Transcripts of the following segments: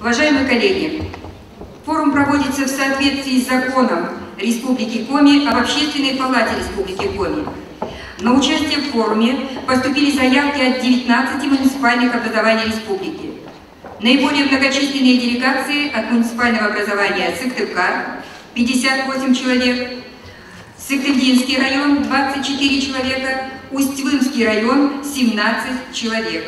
Уважаемые коллеги, форум проводится в соответствии с законом Республики Коми об Общественной палате Республики Коми. На участие в форуме поступили заявки от 19 муниципальных образований республики. Наиболее многочисленные делегации от муниципального образования Сыктывкар – 58 человек, Сыктывдинский район – 24 человека, Усть-Вымский район – 17 человек.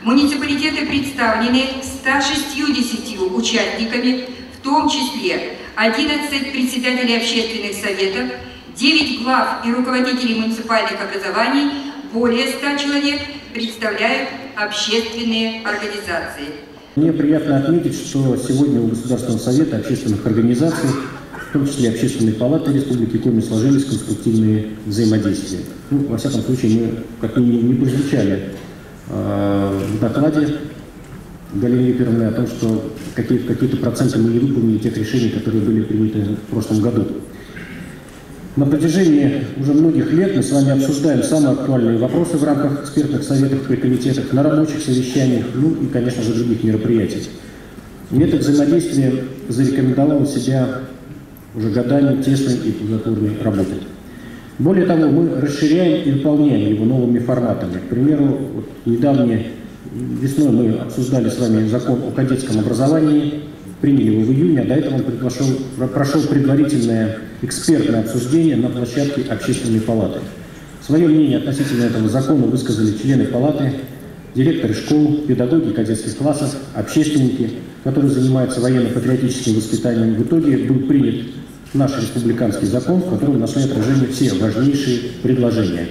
Муниципалитеты представлены 160 участниками, в том числе 11 председателей общественных советов, 9 глав и руководителей муниципальных образований, более 100 человек представляют общественные организации. Мне приятно отметить, что сегодня у Государственного совета общественных организаций, в том числе Общественной палаты Республики Коми, сложились конструктивные взаимодействия. Ну, во всяком случае, мы как минимум не прозвучали в докладе Галины Викторовны о том, что какие-то проценты мы не выполнили тех решений, которые были приняты в прошлом году. На протяжении уже многих лет мы с вами обсуждаем самые актуальные вопросы в рамках экспертных советов при комитетах, на рабочих совещаниях, ну и, конечно же, других мероприятий. И это взаимодействие зарекомендовало себя уже годами тесной и плодотворной работы. Более того, мы расширяем и дополняем его новыми форматами. К примеру, вот недавнее весной мы обсуждали с вами закон о кадетском образовании, приняли его в июне, а до этого он прошел предварительное экспертное обсуждение на площадке Общественной палаты. Свое мнение относительно этого закона высказали члены палаты, директоры школ, педагоги кадетских классов, общественники, которые занимаются военно-патриотическим воспитанием. В итоге был принят наш республиканский закон, в котором нашли отражение все важнейшие предложения.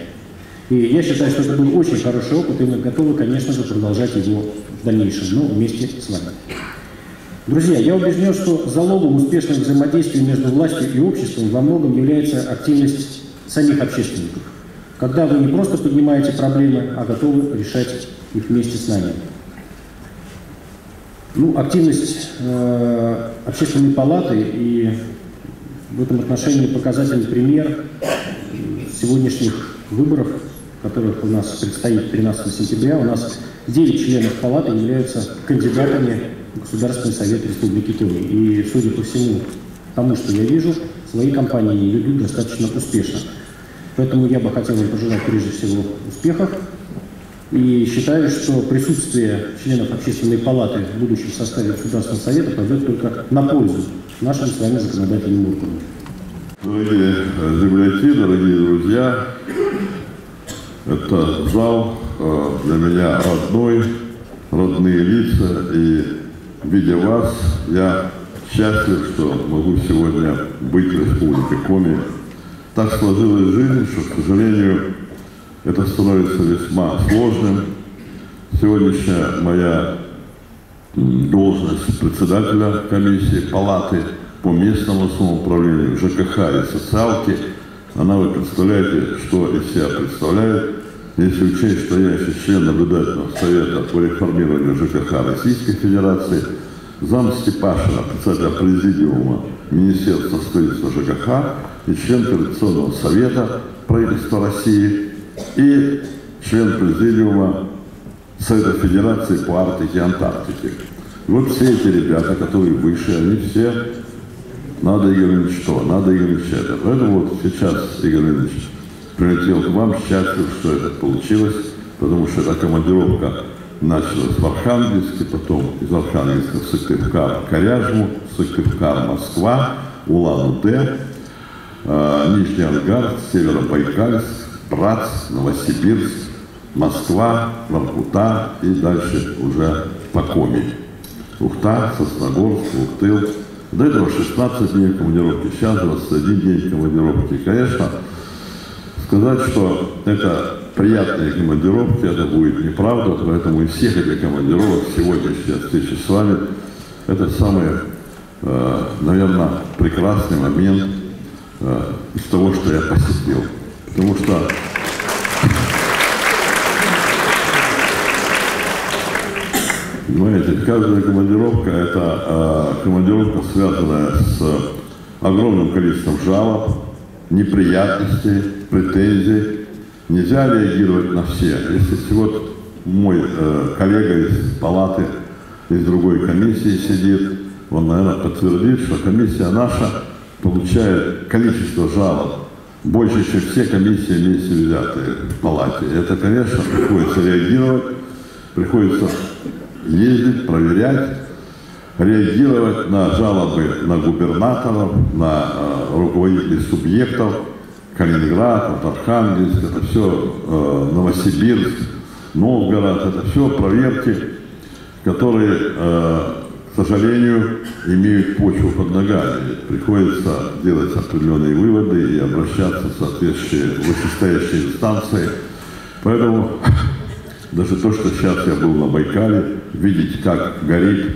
И я считаю, что это был очень хороший опыт, и мы готовы, конечно же, продолжать его в дальнейшем, но вместе с вами. Друзья, я убежден, что залогом успешного взаимодействия между властью и обществом во многом является активность самих общественников, когда вы не просто поднимаете проблемы, а готовы решать их вместе с нами. Ну, активность Общественной палаты и в этом отношении показательный пример сегодняшних выборов, которых у нас предстоит 13 сентября. У нас 9 членов палаты являются кандидатами в Государственный совет Республики Коми. И, судя по всему тому, что я вижу, свои кампании они ведут достаточно успешно. Поэтому я бы хотел им пожелать прежде всего успехов. И считаю, что присутствие членов Общественной палаты в будущем составе Государственного совета пойдет только на пользу нашим с вами законодательным органам. Дорогие земляки, дорогие друзья, это зал для меня родной, родные лица, и видя вас, я счастлив, что могу сегодня быть в Республике Коми. Так сложилась жизнь, что, к сожалению, это становится весьма сложным. Сегодняшняя моя должность председателя комиссии палаты по местному самоуправлению, ЖКХ и социалке, она, вы представляете, что из себя представляет, если учесть, что я еще член наблюдательного совета по реформированию ЖКХ Российской Федерации, зам Степашина, председателя президиума Министерства строительства ЖКХ и член Координационного совета правительства России и член президиума Совета Федерации по Арктике и Антарктике. И вот все эти ребята, которые выше, они все, надо, Игорь Ильич, что? Надо, Игорь Ильич, это. Поэтому вот сейчас, Игорь Ильич, прилетел к вам, счастлив, что это получилось, потому что эта командировка началась в Архангельске, потом из Архангельска в Сыктывкар, Коряжму, Сыктывкар, Москва, Улан-Удэ, Нижний Ангарск, Северобайкальск, Братск, Новосибирск, Москва, Воркута и дальше уже по Коми. Ухта, Сосногорск, Ухтыл. До этого 16 дней командировки, сейчас 21 день командировки. И, конечно, сказать, что это приятные командировки, это будет неправда, поэтому из всех этих командировок сегодняшняя встреча с вами – это самый, наверное, прекрасный момент из того, что я посетил. Потому что понимаете, каждая командировка – это командировка, связанная с огромным количеством жалоб, неприятностей, претензий. Нельзя реагировать на все. Если вот мой коллега из палаты из другой комиссии сидит, он, наверное, подтвердит, что комиссия наша получает количество жалоб больше, чем все комиссии вместе взятые в палате. Это, конечно, приходится реагировать, приходится ездить, проверять, реагировать на жалобы на губернаторов, на руководителей субъектов, Калининград, Архангельск, это все Новосибирск, Новгород, это все проверки, которые, к сожалению, имеют почву под ногами. Приходится делать определенные выводы и обращаться в соответствующие вышестоящие инстанции. Поэтому даже то, что сейчас я был на Байкале, видеть, как горит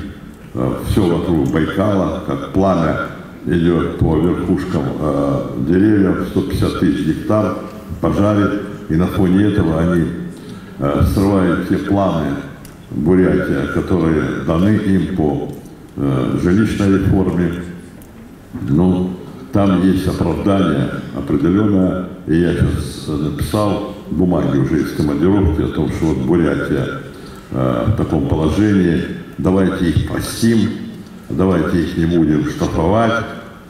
все вокруг Байкала, как пламя идет по верхушкам деревьев, 150 тысяч гектар пожарит, и на фоне этого они срывают те планы Бурятия, которые даны им по жилищной реформе. Ну, там есть оправдание определенное, и я сейчас написал бумаги уже из командировки о том, что вот Бурятия в таком положении, давайте их простим, давайте их не будем штрафовать.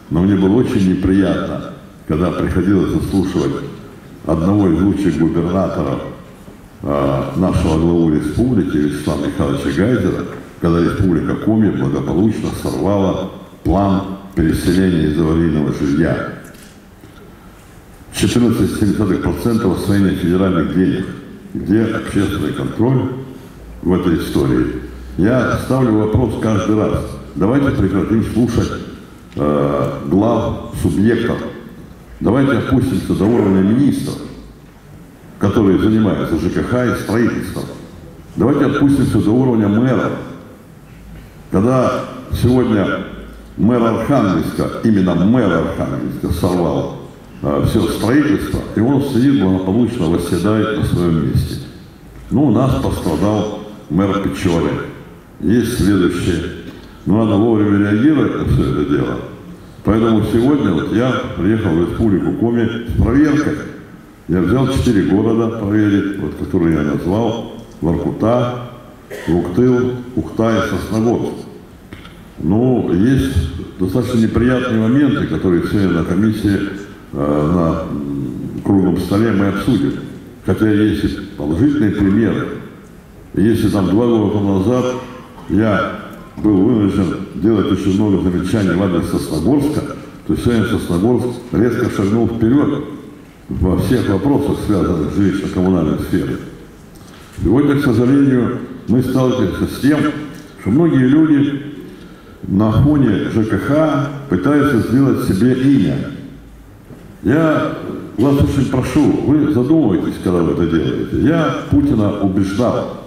Но мне было очень неприятно, когда приходилось заслушивать одного из лучших губернаторов нашего главу республики Вячеслава Михайловича Гайзера, когда республика Коми благополучно сорвала план переселения из аварийного жилья. 14,7% освоения федеральных денег. Где общественный контроль в этой истории? Я ставлю вопрос каждый раз. Давайте прекратим слушать глав субъектов. Давайте опустимся до уровня министров, которые занимаются ЖКХ и строительством. Давайте опустимся до уровня мэров. Когда сегодня мэр Архангельска, именно мэр Архангельска сорвал все строительство, и он сидит благополучно, восседает на своем месте. Ну, у нас пострадал мэр Печоры. Есть следующее. Но надо вовремя реагировать на все это дело. Поэтому сегодня вот я приехал в Республику Коми с проверкой. Я взял 4 города проверить, вот, которые я назвал: Воркута, Вуктыл, Ухта и Сосногорск. Ну, есть достаточно неприятные моменты, которые сегодня на комиссии, на круглом столе мы обсудим. Хотя есть и положительные примеры. И если там 2 года назад я был вынужден делать очень много замечаний в адрес Сосногорска, то сегодня Сосногорск резко шагнул вперед во всех вопросах, связанных с жилищно-коммунальной сферой. Сегодня, к сожалению, мы сталкиваемся с тем, что многие люди на фоне ЖКХ пытаются сделать себе имя. Я вас очень прошу, вы задумывайтесь, когда вы это делаете. Я Путина убеждал,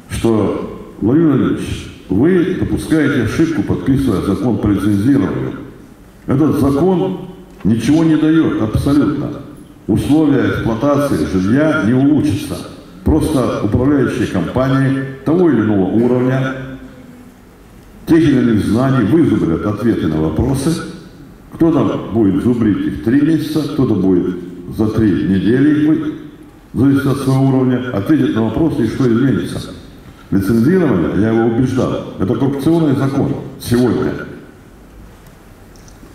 что, Владимир Владимирович, вы допускаете ошибку, подписывая закон по лицензированию. Этот закон ничего не дает абсолютно. Условия эксплуатации жилья не улучшатся. Просто управляющие компании того или иного уровня, тех или иных знаний вызубрят ответы на вопросы. Кто-то будет зубрить их 3 месяца, кто-то будет за 3 недели, зависит от своего уровня, ответить на вопросы, и что изменится. Лицензирование, я его убеждал, это коррупционный закон сегодня.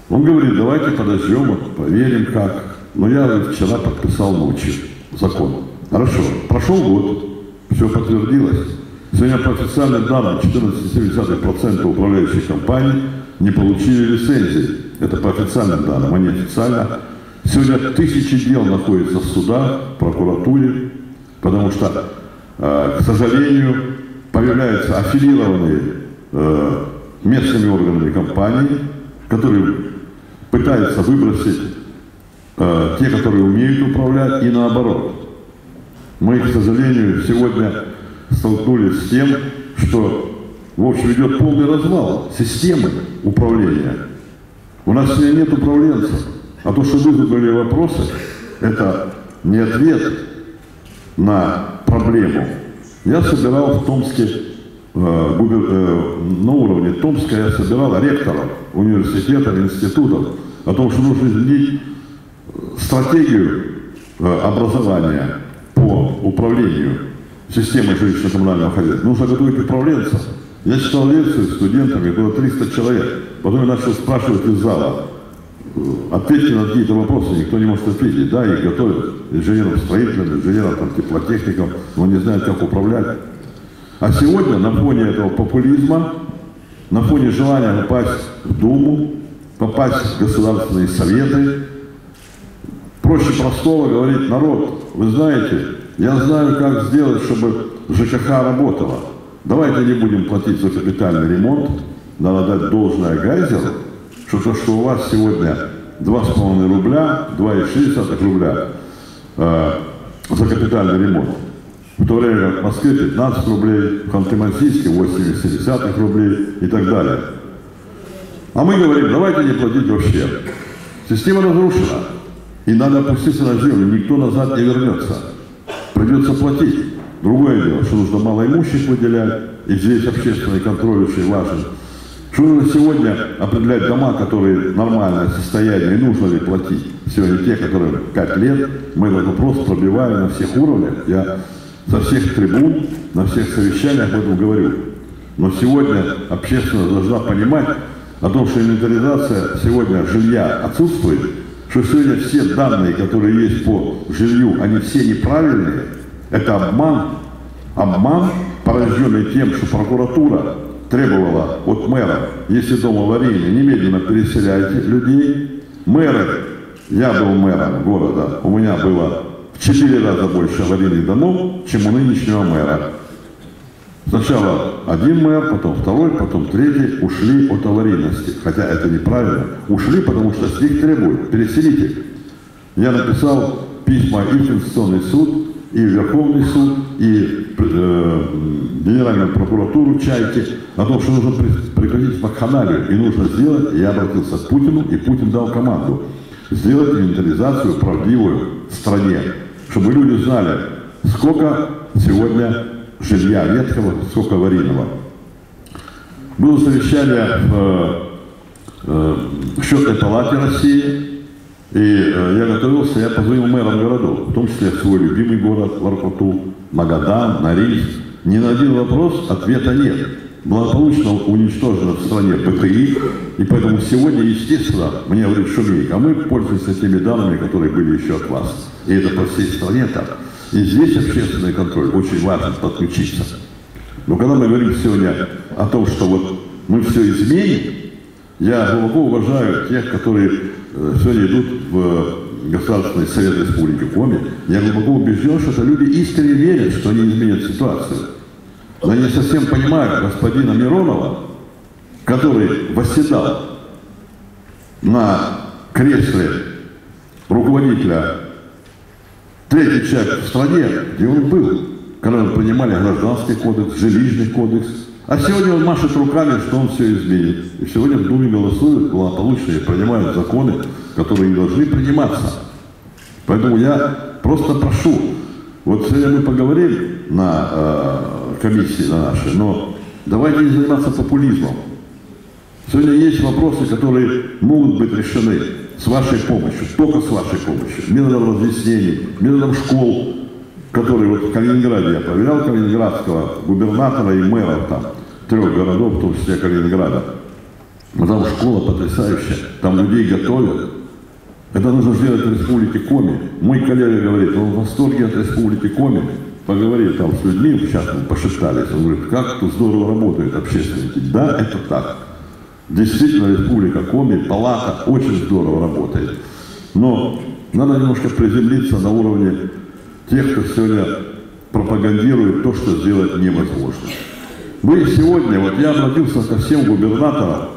Он говорит, давайте подождем, проверим как. Но я вчера подписал ночью закон. Хорошо, прошел год, все подтвердилось. Сегодня по официальным данным 14,7% управляющих компаний не получили лицензии. Это по официальным данным, а не официально. Сегодня 1000 дел находятся в судах, в прокуратуре, потому что, к сожалению, появляются аффилированные местными органами компании, которые пытаются выбросить те, которые умеют управлять, и наоборот. Мы, к сожалению, сегодня столкнулись с тем, что, в общем, идет полный развал системы управления. У нас сегодня нет управленцев. А то, что вы задали вопросы, это не ответ на проблему. Я собирал в Томске, на уровне Томска, я собирал ректоров университетов, институтов о том, что нужно изменить стратегию образования по управлению системой жилищно-коммунального хозяйства. Нужно готовить управленцев. Я читал лекцию с студентами, было 300 человек. Потом я начал спрашивать из зала. Ответьте на какие-то вопросы, никто не может ответить. Да, их готовят инженером-строителем, инженером-теплотехником, но не знают, как управлять. А сегодня на фоне этого популизма, на фоне желания попасть в Думу, попасть в государственные советы, проще простого говорить: народ, вы знаете, я знаю, как сделать, чтобы ЖКХ работала. Давайте не будем платить за капитальный ремонт, надо дать должное Гайзеру, что то, что у вас сегодня 2,5 рубля, 2,6 рубля за капитальный ремонт, в то время как в Москве 15 рублей, в Ханты-Мансийске 8,7 рублей и так далее. А мы говорим: давайте не платить вообще. Система разрушена, и надо опуститься на землю, никто назад не вернется. Придется платить. Другое дело, что нужно малоимущих выделять, и здесь общественный контроль очень важен. Что нужно сегодня определять дома, которые нормальное состояние, и нужно ли платить. Сегодня те, которые 5 лет, мы этот вопрос пробиваем на всех уровнях. Я со всех трибун, на всех совещаниях об этом говорю. Но сегодня общественность должна понимать о том, что инвентаризация сегодня жилья отсутствует, что сегодня все данные, которые есть по жилью, они все неправильные. Это обман, порожденный тем, что прокуратура требовала от мэра: если дом аварийный, немедленно переселяйте людей. Мэры, я был мэром города, у меня было в 4 раза больше аварийных домов, чем у нынешнего мэра. Сначала один мэр, потом второй, потом третий ушли от аварийности. Хотя это неправильно. Ушли, потому что с них требуют: переселите. Я написал письма и в Конституционный суд, и в Верховный суд, и Генеральную прокуратуру «Чайки» о том, что нужно прекратить вакханалию, и нужно сделать, я обратился к Путину, и Путин дал команду сделать инвентаризацию правдивую в стране, чтобы люди знали, сколько сегодня жилья ветхого, сколько аварийного. Было совещание в Счетной палате России, и я готовился, я позвонил мэрам городов, в том числе свой любимый город Воркуту, Магадан, Норильск. Ни на один вопрос ответа нет. Благополучно уничтожено в стране БТИ, и поэтому сегодня, естественно, мне говорит Шумейк, а мы пользуемся теми данными, которые были еще от вас. И это по всей стране так. И здесь общественный контроль очень важно подключиться. Но когда мы говорим сегодня о том, что вот мы все изменим, я глубоко уважаю тех, которые сегодня идут в Государственный совет Республики Коми. Я глубоко убежден, что это люди искренне верят, что они изменят ситуацию. Но они не совсем понимают господина Миронова, который восседал на кресле руководителя, третий человек в стране, где он был, когда мы принимали гражданский кодекс, жилищный кодекс. А сегодня он машет руками, что он все изменит. И сегодня в Думе голосуют благополучные, принимают законы, которые не должны приниматься. Поэтому я просто прошу, вот сегодня мы поговорим на комиссии на нашей, но давайте не заниматься популизмом. Сегодня есть вопросы, которые могут быть решены с вашей помощью, только с вашей помощью, методом разъяснений, методом школ, которые вот в Калининграде, я проверял калининградского губернатора и мэра там, 3 городов, в том числе Калининграда. Но там школа потрясающая, там людей готовят. Это нужно сделать в Республике Коми. Мой коллега говорит, он в восторге от Республики Коми. Поговорил там с людьми, сейчас мы пошептались, он говорит, как тут здорово работают общественники. Да, это так. Действительно, Республика Коми, палата очень здорово работает. Но надо немножко приземлиться на уровне тех, кто сегодня пропагандирует то, что сделать невозможно. Вы сегодня, вот я обратился ко всем губернаторам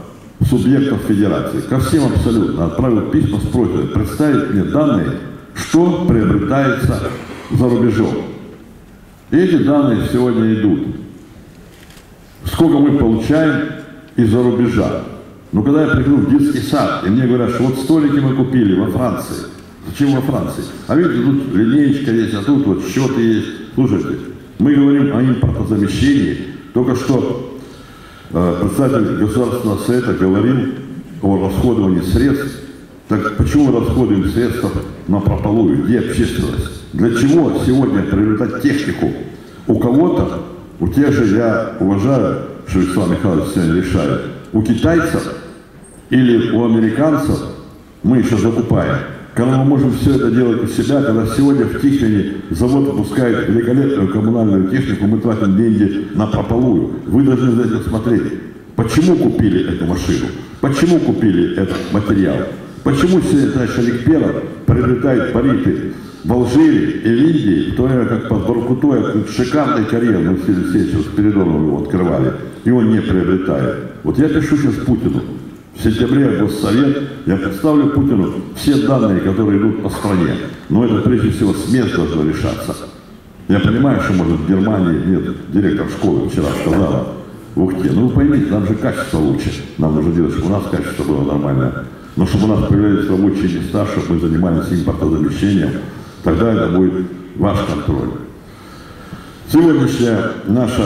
субъектов федерации, ко всем абсолютно, отправил письма с просьбой представить мне данные, что приобретается за рубежом. И эти данные сегодня идут. Сколько мы получаем из-за рубежа. Но когда я прихожу в детский сад, и мне говорят, что вот столики мы купили во Франции. Зачем во Франции? А видите, тут линеечка есть, а тут вот счеты есть. Слушайте, мы говорим о импортозамещении. Только что председатель Государственного совета говорил о расходовании средств. Так почему мы расходуем средства напропалую? Где общественность? Для чего сегодня приобретать технику? У кого-то, у тех же, я уважаю что Вячеслав Михайлович сегодня решает, у китайцев или у американцев мы еще закупаем. Когда мы можем все это делать у себя, когда сегодня в Тихвине завод выпускает великолепную коммунальную технику, мы тратим деньги на прополую. Вы должны за этим смотреть. Почему купили эту машину? Почему купили этот материал? Почему сегодня товарищ Олег Перов приобретает бариты в Алжире и в Индии, в то время как под Воркутой шикарный карьер, мы с Алексеевичем Спиридоновым его открывали, и он не приобретает. Вот я пишу сейчас Путину. В сентябре Госсовет, я представлю Путину все данные, которые идут по стране. Но это прежде всего с мест должно решаться. Я понимаю, что, может, в Германии, нет, директор школы вчера сказала в Ухте, ну вы поймите, нам же качество лучше. Нам нужно делать, чтобы у нас качество было нормальное. Но чтобы у нас появлялись рабочие места, чтобы мы занимались импортозамещением, тогда это будет ваш контроль. Сегодняшняя наша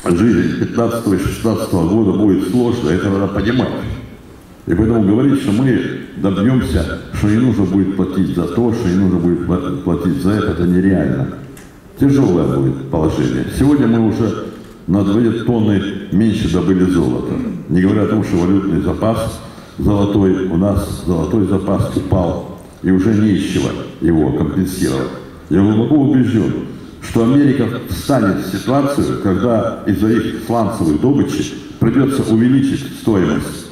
жизнь 15 и 16 года будет сложной, это надо понимать. И поэтому говорить, что мы добьемся, что не нужно будет платить за то, что не нужно будет платить за это нереально. Тяжелое будет положение. Сегодня мы уже на 2 тонны меньше добыли золота. Не говоря о том, что валютный запас золотой, у нас золотой запас упал, и уже не из чего его компенсировать. Я глубоко убежден, что Америка встанет в ситуацию, когда из-за их сланцевой добычи придется увеличить стоимость.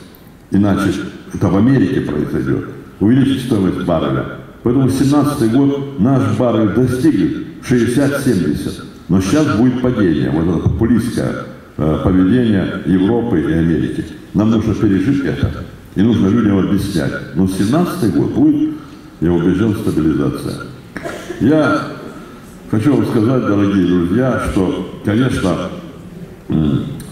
Иначе это в Америке произойдет. Увеличить стоимость барреля. Поэтому в 2017 год наш баррель достигнет 60-70. Но сейчас будет падение. Вот это популистское поведение Европы и Америки. Нам нужно пережить это. И нужно людям объяснять. Но в 2017 год будет, я убежден, стабилизация. Я хочу вам сказать, дорогие друзья, что, конечно,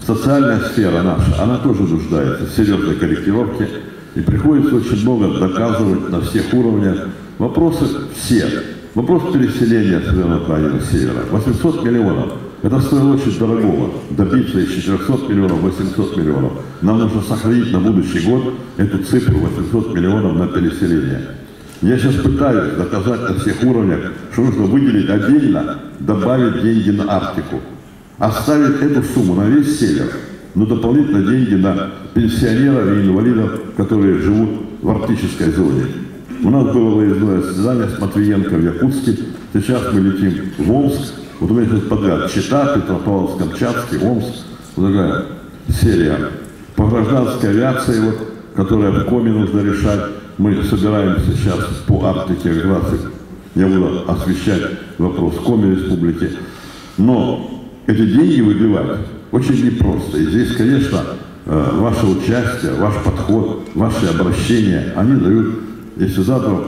социальная сфера наша, она тоже нуждается в серьезной корректировке. И приходится очень много доказывать на всех уровнях. Вопросы все. Вопрос переселения Северного края на севера. 800 миллионов. Это стоило очень дорогого. Добиться из 400 миллионов 800 миллионов. Нам нужно сохранить на будущий год эту цифру 800 миллионов на переселение. Я сейчас пытаюсь доказать на всех уровнях, что нужно выделить отдельно, добавить деньги на Арктику. Оставить эту сумму на весь север, но дополнительно деньги на пенсионеров и инвалидов, которые живут в арктической зоне. У нас было выездное заседание с Матвиенко в Якутске. Сейчас мы летим в Омск. Вот у меня сейчас подряд Чита, Петропавловск-Камчатский, Омск. Вот такая серия. По гражданской авиации, вот, которая в Коми нужно решать. Мы собираемся сейчас по Арктике, как раз я буду освещать вопрос Коми республики. Но эти деньги выбивать очень непросто. И здесь, конечно, ваше участие, ваш подход, ваши обращения, они дают, если завтра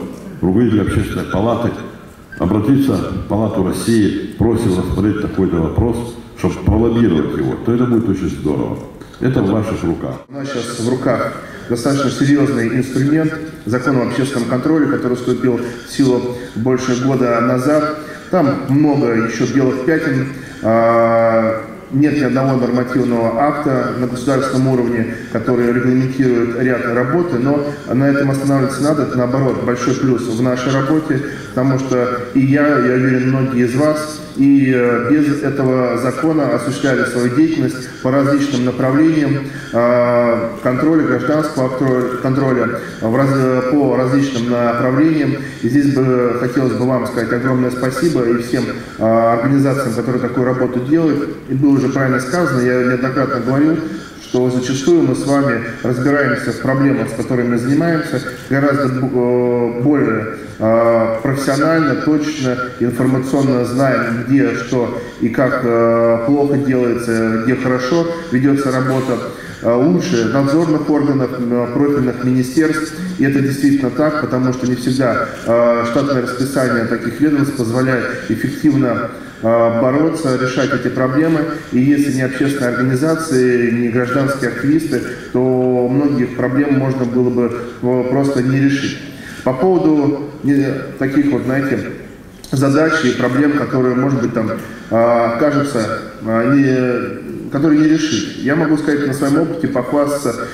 руководитель общественной палаты обратиться в Палату России, просит рассмотреть такой-то вопрос, чтобы пролоббировать его, то это будет очень здорово. Это в ваших руках. У нас сейчас в руках достаточно серьезный инструмент закон об общественном контроле, который вступил в силу больше года назад. Там много еще белых пятен. Нет ни одного нормативного акта на государственном уровне, который регламентирует ряд работы, но на этом останавливаться надо. Это, наоборот, большой плюс в нашей работе, потому что и я уверен, многие из вас, и без этого закона осуществляли свою деятельность по различным направлениям контроля, гражданского контроля по различным направлениям. И здесь бы хотелось бы вам сказать огромное спасибо и всем организациям, которые такую работу делают. И было уже правильно сказано, я неоднократно говорил, что зачастую мы с вами разбираемся в проблемах, с которыми мы занимаемся, гораздо более профессионально, точно, информационно знаем, где, что и как плохо делается, где хорошо ведется работа, лучше надзорных органов, профильных министерств. И это действительно так, потому что не всегда штатное расписание таких ведомств позволяет эффективно бороться, решать эти проблемы. И если не общественные организации, не гражданские активисты, то многих проблем можно было бы просто не решить. По поводу таких вот, знаете, задач и проблем, которые, может быть, там кажутся, которые не решить. Я могу сказать на своем опыте, похвастаться,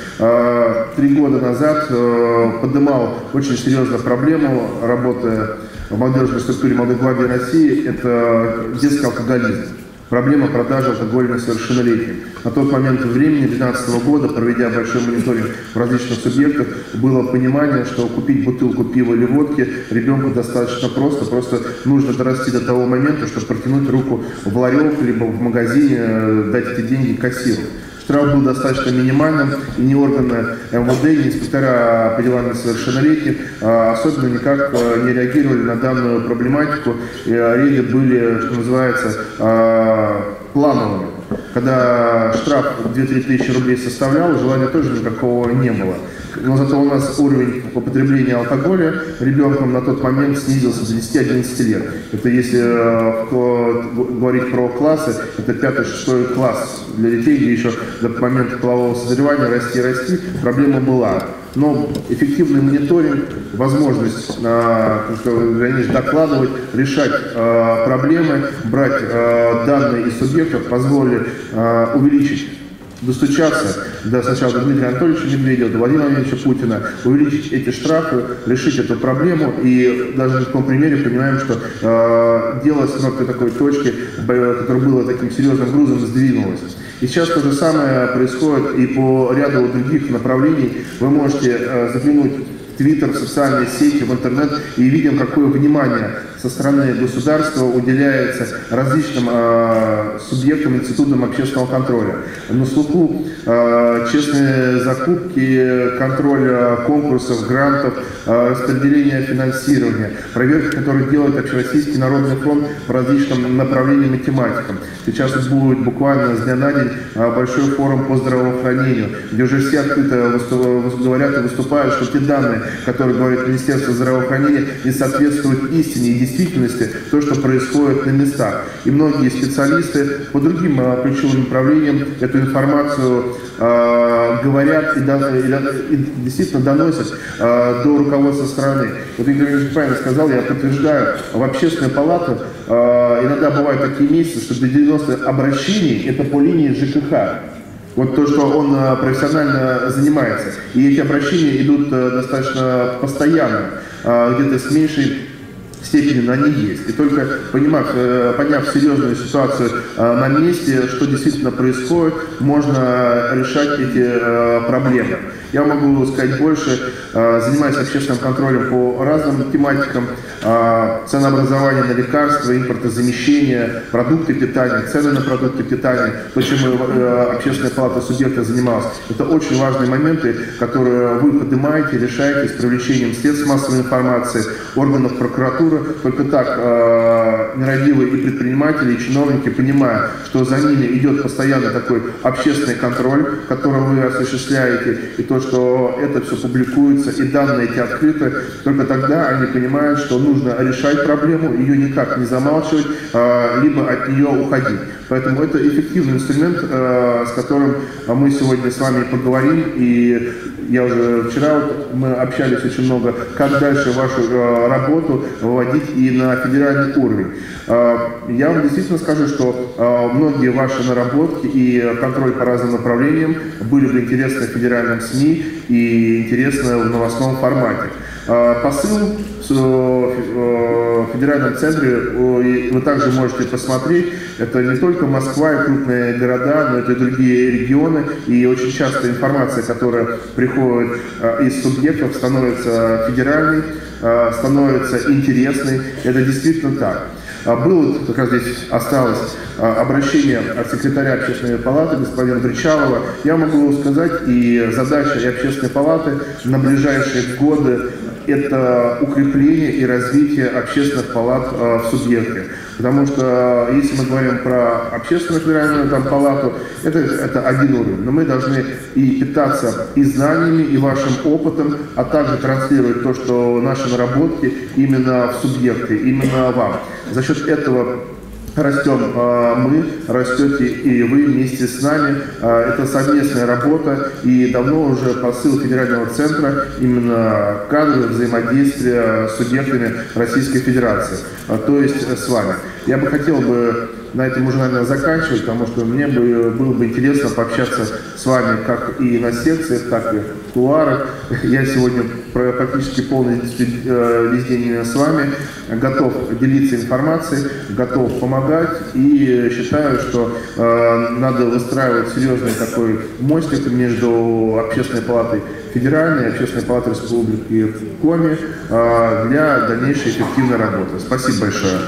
3 года назад поднимал очень серьезную проблему, работая в молодежной структуре «Молодой гвардии России», это детский алкоголизм. проблема продажи алкоголя несовершеннолетним. На тот момент времени, 2012 года, проведя большой мониторинг в различных субъектах, было понимание, что купить бутылку пива или водки ребенку достаточно просто нужно дорасти до того момента, чтобы протянуть руку в ларек, либо в магазине, дать эти деньги кассиру. Штраф был достаточно минимальным, и ни органы МВД, ни инспектора по делам несовершеннолетних особенно никак не реагировали на данную проблематику. Рейды были, что называется, плановыми. Когда штраф 2-3 тысячи рублей составлял, желания тоже никакого не было. Но зато у нас уровень употребления алкоголя ребенком на тот момент снизился до 10-11 лет. Это если говорить про классы, это 5-6 класс для детей, где еще до момента полового созревания расти, проблема была. Но эффективный мониторинг, возможность докладывать, решать проблемы, брать данные из субъектов позволили увеличить, достучаться до сначала до Дмитрия Анатольевича Медведева, до Владимира Владимировича Путина, увеличить эти штрафы, решить эту проблему. И даже на таком примере понимаем, что дело с мертвой такой точки, которое было таким серьезным грузом, сдвинулось. И сейчас то же самое происходит и по ряду других направлений. Вы можете заглянуть в Твиттер, в социальные сети, в интернет, и видим, какое внимание со стороны государства уделяется различным субъектам, институтам общественного контроля. На слуху честные закупки, контроль конкурсов, грантов, распределение финансирования, проверки, которые делает Общероссийский народный фронт в различном направлении математикам. Сейчас будет буквально с дня на день большой форум по здравоохранению, где уже все открыто говорят и выступают, что те данные, которые говорит Министерство здравоохранения, не соответствуют истине и действительности, то, что происходит на местах. И многие специалисты по другим ключевым направлениям эту информацию говорят и действительно доносят до руководства страны. Вот Игорь Ильич правильно сказал, я подтверждаю, в общественную палату иногда бывают такие месяцы, что до 90 обращений это по линии ЖКХ. Вот то, что он профессионально занимается. И эти обращения идут достаточно постоянно, где-то с меньшей степени на них есть. И только поняв серьезную ситуацию на месте, что действительно происходит, можно решать эти проблемы. Я могу сказать больше, занимаюсь общественным контролем по разным тематикам, ценообразование на лекарства, импортозамещение, продукты питания, цены на продукты питания, то, чем общественная палата субъекта занималась. Это очень важные моменты, которые вы поднимаете, решаете с привлечением средств массовой информации, органов прокуратуры. Только так нерадивые и предприниматели, и чиновники, понимая, что за ними идет постоянно такой общественный контроль, который вы осуществляете, и то, что это все публикуется, и данные эти открыты, только тогда они понимают, что нужно решать проблему, ее никак не замалчивать, либо от нее уходить. Поэтому это эффективный инструмент, с которым мы сегодня с вами поговорим. И я уже вчера мы общались очень много, как дальше вашу работу выводить и на федеральный уровень. Я вам действительно скажу, что многие ваши наработки и контроль по разным направлениям были бы интересны федеральным СМИ и интересны в новостном формате. Посыл в федеральном центре вы также можете посмотреть. Это не только Москва и крупные города, но это и другие регионы. И очень часто информация, которая приходит из субъектов, становится федеральной, становится интересной. Это действительно так. Было, как раз здесь осталось обращение от секретаря общественной палаты господина Бричалова. Я могу сказать, и задача и общественной палаты на ближайшие годы — это укрепление и развитие общественных палат в субъекте. Потому что если мы говорим про общественную федеральную палату, это один уровень. Но мы должны и питаться и знаниями, и вашим опытом, а также транслировать то, что наши наработки именно в субъекты, именно вам. За счет этого растем мы, растете и вы вместе с нами. Это совместная работа, и давно уже посыл федерального центра именно кадры взаимодействия с субъектами Российской Федерации, то есть с вами. Я бы хотел на этом уже, наверное, заканчивать, потому что мне было бы интересно пообщаться с вами как и на секциях, так и в кулуарах. Я сегодня практически полный весь день с вами, готов делиться информацией, готов помогать и считаю, что надо выстраивать серьезный такой мостик между Общественной палатой Федеральной и Общественной палатой Республики Коми для дальнейшей эффективной работы. Спасибо большое.